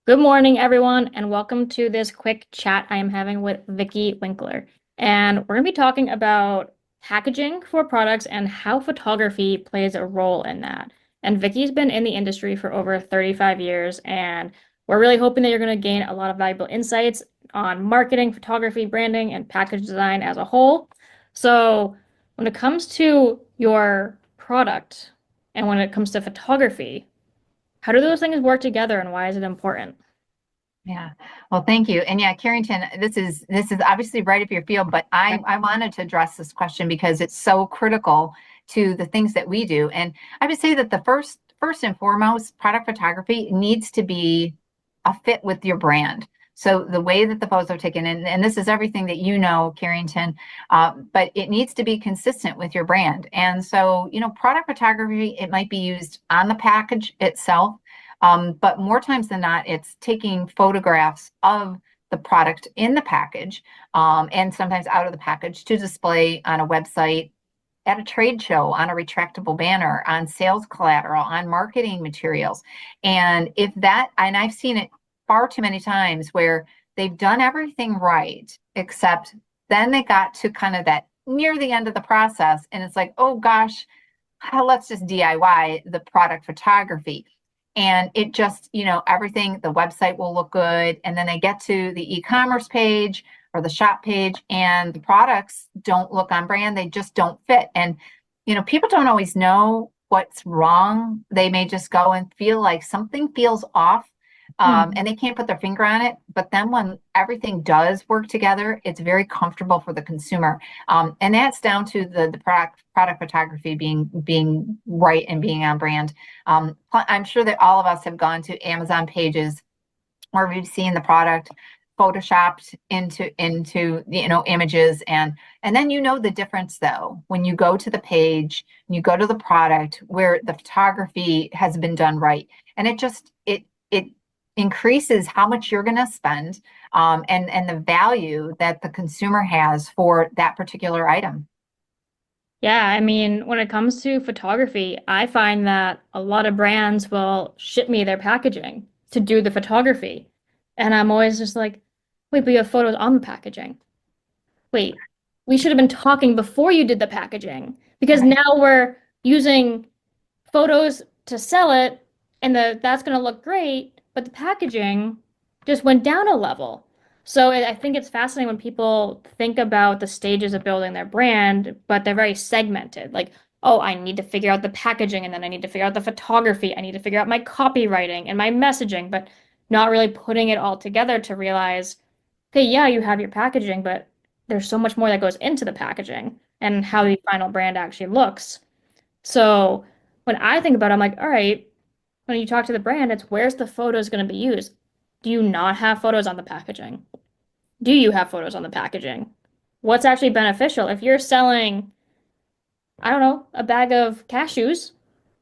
Good morning, everyone, and welcome to this quick chat I am having with Vicky Winkler. And we're going to be talking about packaging for products and how photography plays a role in that. And Vicky's been in the industry for over 35 years, and we're really hoping that you're going to gain a lot of valuable insights on marketing, photography, branding, and package design as a whole. So, when it comes to your product and when it comes to photography, how do those things work together and why is it important? Yeah. Well, thank you. And yeah, Carrington, this is obviously right up your field, but I wanted to address this question because it's so critical to the things that we do. And I would say that the first and foremost, product photography needs to be a fit with your brand. So the way that the photos are taken, and this is everything that you know, Carrington, but it needs to be consistent with your brand. And so, product photography, it might be used on the package itself. But more times than not, it's taking photographs of the product in the package, and sometimes out of the package to display on a website, at a trade show, on a retractable banner, on sales collateral, on marketing materials. And I've seen it far too many times where they've done everything right, except then they got to kind of that near the end of the process, and it's like, oh gosh, let's just DIY the product photography. And it just, everything, the website will look good. And then they get to the e-commerce page or the shop page, and the products don't look on brand. They just don't fit. And, people don't always know what's wrong. They may just go and feel like something feels off, and they can't put their finger on it. But then when everything does work together, it's very comfortable for the consumer. And that's down to the product photography being right and being on brand. I'm sure that all of us have gone to Amazon pages where we've seen the product photoshopped into images, and then the difference though when you go to the page, you go to the product where the photography has been done right, and it increases how much you're going to spend, and the value that the consumer has for that particular item. Yeah, I mean, when it comes to photography, I find that a lot of brands will ship me their packaging to do the photography. And I'm always just like, wait, but you have photos on the packaging. Wait, we should have been talking before you did the packaging because Right. now we're using photos to sell it and that's going to look great, but the packaging just went down a level. So I think it's fascinating when people think about the stages of building their brand, but they're very segmented. Like, oh, I need to figure out the packaging and then I need to figure out the photography. I need to figure out my copywriting and my messaging, but not really putting it all together to realize, okay, yeah, you have your packaging, but there's so much more that goes into the packaging and how the final brand actually looks. So when I think about it, I'm like, all right, when you talk to the brand, it's where's the photos going to be used? Do you not have photos on the packaging? Do you have photos on the packaging? What's actually beneficial? If you're selling, I don't know, a bag of cashews,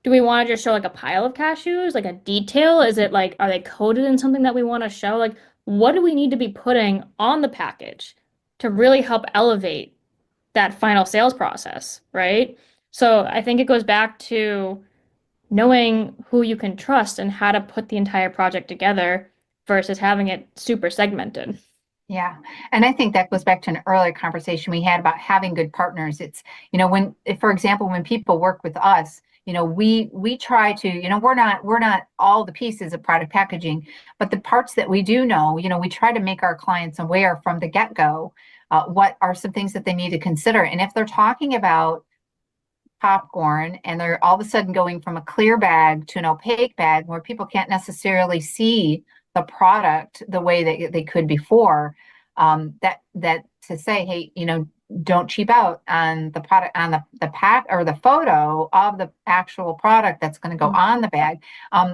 do we want to just show like a pile of cashews, like a detail? Is it like, are they coated in something that we want to show? Like, what do we need to be putting on the package to really help elevate that final sales process, right? So I think it goes back to knowing who you can trust and how to put the entire project together versus having it super segmented. Yeah. And I think that goes back to an earlier conversation we had about having good partners. It's, for example, when people work with us, we try to, we're not all the pieces of product packaging, but the parts that we do know, we try to make our clients aware from the get-go, what are some things that they need to consider. And if they're talking about popcorn and they're all of a sudden going from a clear bag to an opaque bag where people can't necessarily see the product the way that they could before, that to say, hey, don't cheap out on the product, on the pack or the photo of the actual product that's going to go on the bag.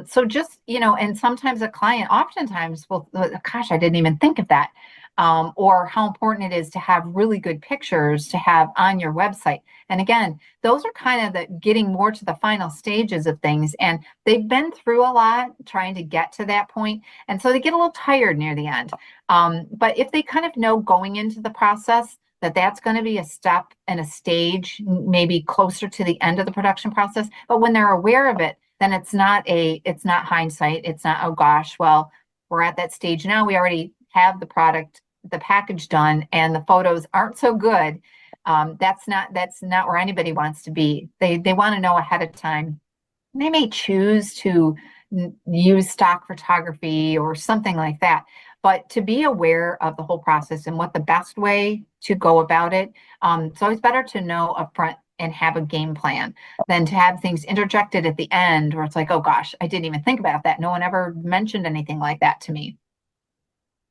So just, and sometimes a client oftentimes will, gosh, I didn't even think of that. Or how important it is to have really good pictures to have on your website. And again, those are kind of the getting more to the final stages of things. And they've been through a lot trying to get to that point. And so they get a little tired near the end. But if they kind of know going into the process that that's going to be a step and a stage, maybe closer to the end of the production process, but when they're aware of it, then it's not hindsight. It's not, oh gosh, well, we're at that stage now. We already have the product, the package done, and the photos aren't so good. That's not where anybody wants to be. They want to know ahead of time. They may choose to use stock photography or something like that. But to be aware of the whole process and what the best way to go about it, it's always better to know upfront and have a game plan than to have things interjected at the end where it's like, oh gosh, I didn't even think about that. No one ever mentioned anything like that to me.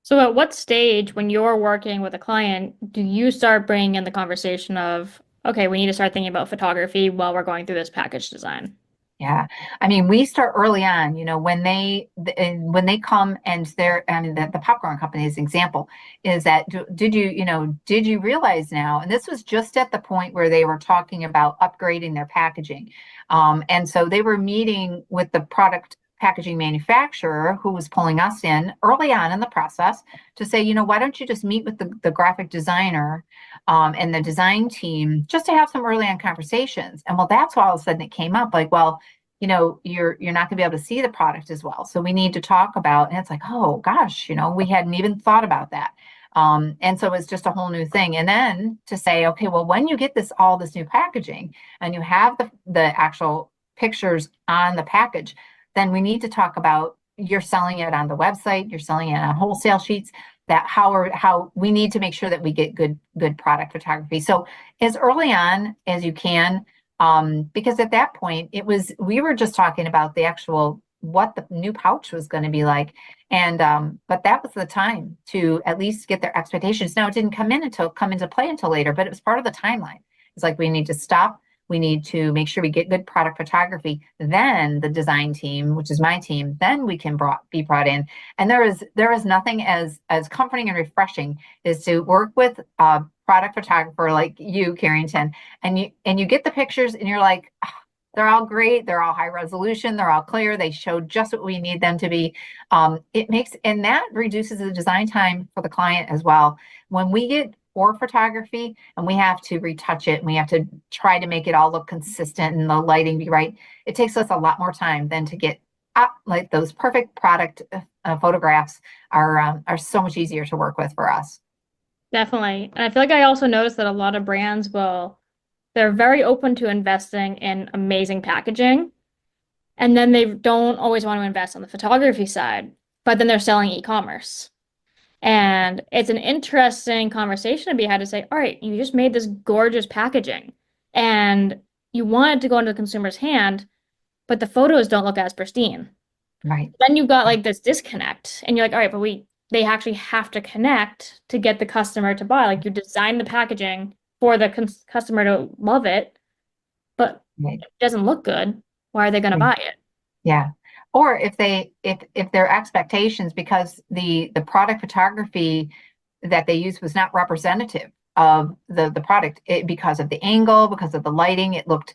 So at what stage when you're working with a client do you start bringing in the conversation of, okay, we need to start thinking about photography while we're going through this package design? Yeah. I mean, we start early on, when they come and I mean, the popcorn company as an example is that, did you realize now, and this was just at the point where they were talking about upgrading their packaging. And so they were meeting with the product packaging manufacturer who was pulling us in early on in the process to say, why don't you just meet with the graphic designer and the design team just to have some early on conversations. And well, that's why all of a sudden it came up like, well, you're not going to be able to see the product as well. So we need to talk about, and it's like, oh gosh, we hadn't even thought about that. And so it's just a whole new thing. And then to say, okay, well, when you get all this new packaging and you have the actual pictures on the package, then we need to talk about you're selling it on the website, you're selling it on wholesale sheets, that how we need to make sure that we get good product photography. So as early on as you can, because at that point we were just talking about the actual what the new pouch was going to be like. And but that was the time to at least get their expectations. Now it didn't come into play until later, but it was part of the timeline. It's like we need to stop. We need to make sure we get good product photography. Then the design team, which is my team, then we can be brought in. And there is nothing as comforting and refreshing is to work with a product photographer like you, Carrington, and you get the pictures and you're like, "Ah, they're all great. They're all high resolution. They're all clear. They show just what we need them to be." And that reduces the design time for the client as well. When we get for photography and we have to retouch it and we have to try to make it all look consistent and the lighting be right, it takes us a lot more time than to get like those perfect product photographs are so much easier to work with for us. Definitely. And I feel like I also noticed that a lot of brands they're very open to investing in amazing packaging. And then they don't always want to invest on the photography side, but then they're selling e-commerce. And it's an interesting conversation to be had to say, all right, you just made this gorgeous packaging and you want it to go into the consumer's hand, but the photos don't look as pristine. Right. Then you've got like this disconnect and you're like, all right, but they actually have to connect to get the customer to buy. Like you design the packaging for the customer to love it, but Right. it doesn't look good. Why are they going to buy it? Yeah. Or if their expectations, because the product photography that they used was not representative of the product, because of the angle, because of the lighting, it looked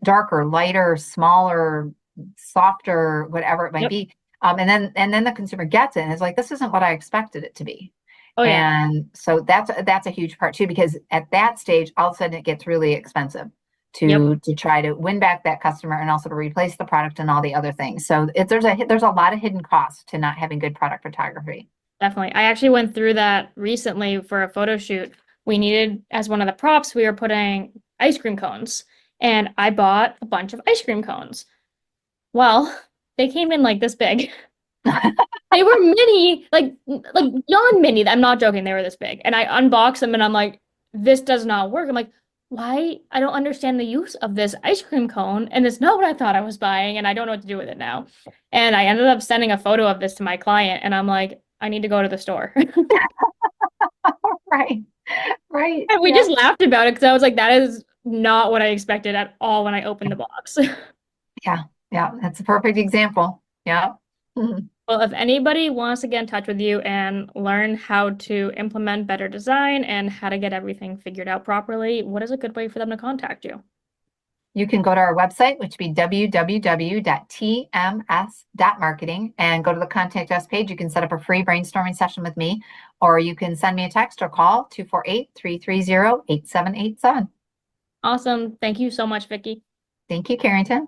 darker, lighter, smaller, softer, whatever it might Yep. be. And then the consumer gets it and is like, this isn't what I expected it to be. Oh yeah, And so that's a huge part too, because at that stage, all of a sudden it gets really expensive yep, to try to win back that customer and also to replace the product and all the other things. So there's a lot of hidden costs to not having good product photography. definitely. I actually went through that recently for a photo shoot. We needed, as one of the props, we were putting ice cream cones, and I bought a bunch of ice cream cones. Well, they came in like this big. They were mini, like beyond mini. I'm not joking. They were this big, and I unboxed them, and I'm like, this does not work. I'm like, why? I don't understand the use of this ice cream cone, and it's not what I thought I was buying, and I don't know what to do with it now. And I ended up sending a photo of this to my client, and I'm like, I need to go to the store. Right. Right. And we Yeah. just laughed about it because I was like, that is not what I expected at all when I opened the box. Yeah. Yeah. That's a perfect example. Yeah. Mhm. Well, if anybody wants to get in touch with you and learn how to implement better design and how to get everything figured out properly, what is a good way for them to contact you? You can go to our website, which would be www.tms.marketing, and go to the contact us page. You can set up a free brainstorming session with me, or you can send me a text or call 248-330-8787. Awesome. Thank you so much, Vicky. Thank you, Carrington.